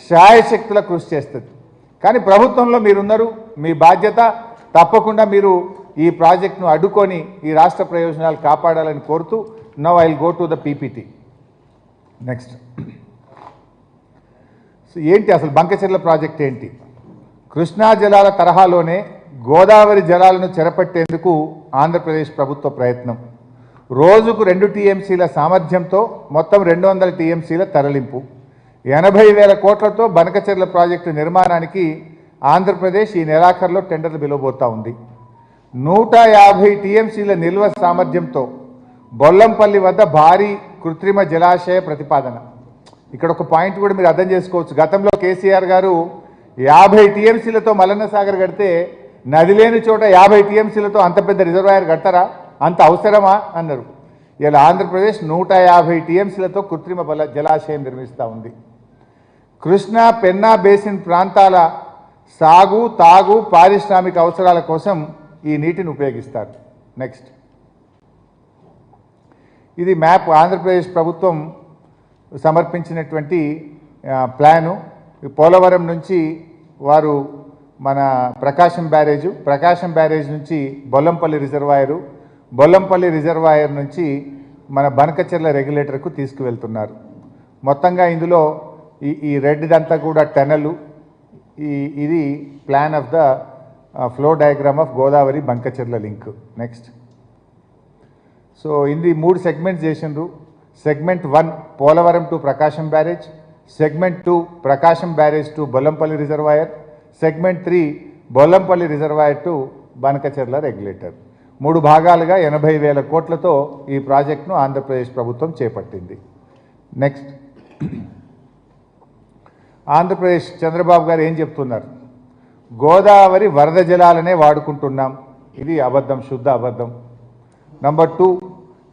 శాయశక్తుల కృషి చేస్తుంది. కానీ ప్రభుత్వంలో మీరున్నారు, మీ బాధ్యత తప్పకుండా మీరు ఈ ప్రాజెక్టును అడ్డుకొని ఈ రాష్ట్ర ప్రయోజనాలు కాపాడాలని కోరుతూ now I will go to the PPT. Next ఏంటి అసలు బంకచెర్ల ప్రాజెక్ట్ ఏంటి? కృష్ణా జలాల తరహాలోనే గోదావరి జలాలను చెరపట్టేందుకు ఆంధ్రప్రదేశ్ ప్రభుత్వ ప్రయత్నం. రోజుకు 2 టీఎంసీల సామర్థ్యంతో మొత్తం 200 టీఎంసీల తరలింపు. 80,000 కోట్లతో బంకచెర్ల ప్రాజెక్టు నిర్మాణానికి ఆంధ్రప్రదేశ్ ఈ నెలాఖరులో టెండర్లు పిలువబోతా ఉంది. 150 టీఎంసీల నిల్వ సామర్థ్యంతో బొల్లంపల్లి వద్ద భారీ కృత్రిమ జలాశయ ప్రతిపాదన. ఇక్కడ ఒక పాయింట్ కూడా మీరు అర్థం చేసుకోవచ్చు. గతంలో కేసీఆర్ గారు 50 టీఎంసీలతో మల్లన్న సాగర్ కడితే నది లేని చోట 50 టీఎంసీలతో అంత పెద్ద రిజర్వాయర్ కడతారా, అంత అవసరమా అన్నారు. ఇలా ఆంధ్రప్రదేశ్ 150 టీఎంసీలతో కృత్రిమ జలాశయం నిర్మిస్తూ ఉంది. కృష్ణా పెన్నా బేసిన్ ప్రాంతాల సాగు, తాగు, పారిశ్రామిక అవసరాల కోసం ఈ నీటిని ఉపయోగిస్తారు. నెక్స్ట్ ఇది మ్యాప్. ఆంధ్రప్రదేశ్ ప్రభుత్వం సమర్పించినటువంటి ప్లాను. పోలవరం నుంచి వారు మన ప్రకాశం బ్యారేజ్ నుంచి బొల్లంపల్లి రిజర్వాయర్ నుంచి మన బనకచెర్ల రెగ్యులేటర్కు తీసుకువెళ్తున్నారు. మొత్తంగా ఇందులో ఈ రెడ్దంతా కూడా టనలు. ఇది plan of the flow diagram of Godavari Bankacherla link. Next so ఇది 3 సెగ్మెంట్స్ చేసిండ్రు. Segment 1 Polavaram to Prakasam barrage, segment 2 Prakasam barrage to Bollampalli reservoir, segment 3 Bollampalli reservoir to Banakacherla regulator. 3 భాగాలుగా 80,000 కోట్లతో ఈ ప్రాజెక్టును ఆంధ్రప్రదేశ్ ప్రభుత్వం చేపట్టింది. నెక్స్ట్ ఆంధ్రప్రదేశ్ చంద్రబాబు గారు ఏం చెప్తున్నారు? గోదావరి వరద జలాలనే వాడుకుంటున్నాం. ఇది అబద్ధం, శుద్ధ అబద్ధం. నంబర్ 2,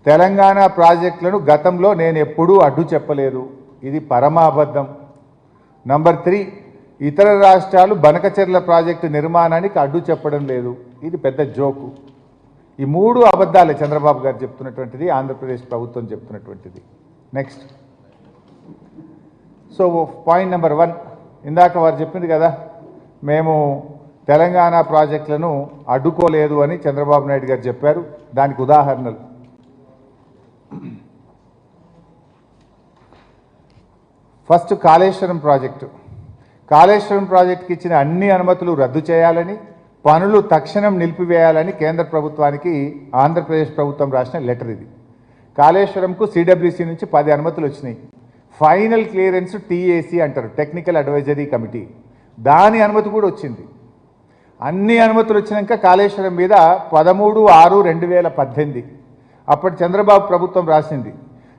తెలంగాణ ప్రాజెక్టులను గతంలో నేను ఎప్పుడూ అడ్డు చెప్పలేదు. ఇది పరమ అబద్ధం. నంబర్ 3, ఇతర రాష్ట్రాలు బనకచెర్ల ప్రాజెక్టు నిర్మాణానికి అడ్డు చెప్పడం లేదు. ఇది పెద్ద జోకు. ఈ 3 అబద్ధాలే చంద్రబాబు గారు చెప్తున్నటువంటిది, ఆంధ్రప్రదేశ్ ప్రభుత్వం చెప్తున్నటువంటిది. నెక్స్ట్ సో పాయింట్ నెంబర్ 1, ఇందాక వారు చెప్పింది కదా, మేము తెలంగాణ ప్రాజెక్టులను అడ్డుకోలేదు అని చంద్రబాబు నాయుడు గారు చెప్పారు. దానికి ఉదాహరణలు ఫస్ట్ కాళేశ్వరం ప్రాజెక్టుకి ఇచ్చిన అన్ని అనుమతులు రద్దు చేయాలని, పనులు తక్షణం నిలిపివేయాలని కేంద్ర ప్రభుత్వానికి ఆంధ్రప్రదేశ్ ప్రభుత్వం రాసిన లెటర్ ఇది. కాళేశ్వరంకు సిడబ్ల్యూసి నుంచి 10 అనుమతులు వచ్చినాయి. ఫైనల్ క్లియరెన్స్ టీఏసీ అంటారు, టెక్నికల్ అడ్వైజరీ కమిటీ. దాని అనుమతి కూడా వచ్చింది. అన్ని అనుమతులు వచ్చినాక కాళేశ్వరం మీద 13/6/2018 అప్పటి చంద్రబాబు ప్రభుత్వం రాసింది,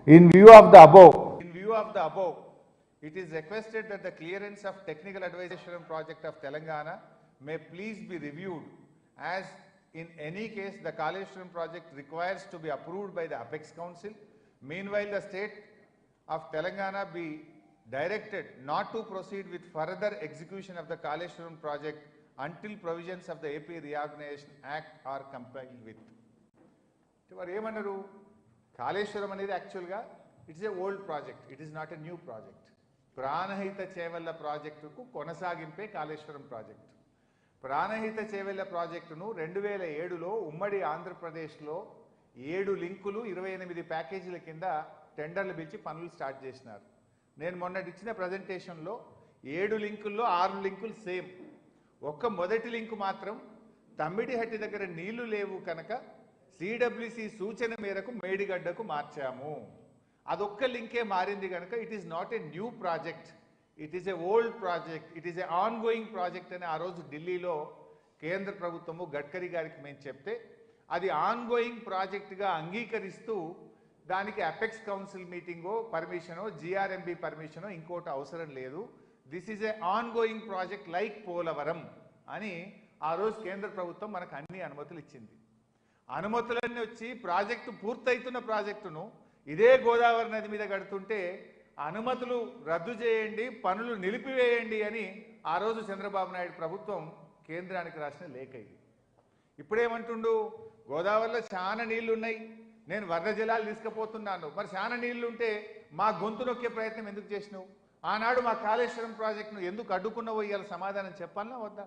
in view of the above it is requested that the clearance of technical advisory project of Telangana may please be reviewed, as in any case the Kaleshwaram project requires to be approved by the Apex Council. Meanwhile, the state of Telangana be directed not to proceed with further execution of the Kaleshwaram project until provisions of the AP Reorganization Act are complied with. వారు ఏమన్నారు? కాళేశ్వరం అనేది యాక్చువల్గా it's a old project, it is not a new project. Pranahita Chevella ప్రాజెక్టుకు కొనసాగింపే Kaleshwaram project. Pranahita Chevella ప్రాజెక్టును 2007లో ఉమ్మడి ఆంధ్రప్రదేశ్లో 7 లింకులు 28 ప్యాకేజీల కింద టెండర్లు పిలిచి పనులు స్టార్ట్ చేసినారు. నేను మొన్నటి ఇచ్చిన ప్రజెంటేషన్లో 7 లింకుల్లో 6 లింకులు సేమ్. ఒక్క మొదటి లింకు మాత్రం తమ్మిడిహట్టి దగ్గర నీళ్లు లేవు కనుక సిడబ్ల్యూసి సూచన మేరకు మేడిగడ్డకు మార్చాము. అదొక్క లింకే మారింది కనుక it is not a new project, it is a old project, it is A on going project అని ఆ రోజు ఢిల్లీలో కేంద్ర ప్రభుత్వము గడ్కరీ గారికి మేము చెప్తే అది ఆన్ గోయింగ్ ప్రాజెక్టుగా అంగీకరిస్తూ దానికి అపెక్స్ కౌన్సిల్ మీటింగో పర్మిషనో జిఆర్ఎంబి పర్మిషనో ఇంకోటి అవసరం లేదు, this is A on going project like Polavaram అని ఆ రోజు కేంద్ర ప్రభుత్వం మనకు అన్ని అనుమతులు ఇచ్చింది. అనుమతులన్నీ వచ్చి ప్రాజెక్టు పూర్తయితున్న ప్రాజెక్టును ఇదే గోదావరి నది మీద కడుతుంటే అనుమతులు రద్దు చేయండి, పనులు నిలిపివేయండి అని ఆ రోజు చంద్రబాబు నాయుడు ప్రభుత్వం కేంద్రానికి రాసిన లేఖ ఇది. ఇప్పుడేమంటుండు? గోదావరిలో చాలా నీళ్లు ఉన్నాయి, నేను వరద జలాలు తీసుకుపోతున్నాను. మరి చాలా నీళ్లు ఉంటే మా గొంతు నొక్కే ప్రయత్నం ఎందుకు చేసినావు? ఆనాడు మా కాళేశ్వరం ప్రాజెక్టును ఎందుకు అడ్డుకున్నావో ఇవాళ సమాధానం చెప్పాలనా వద్దా?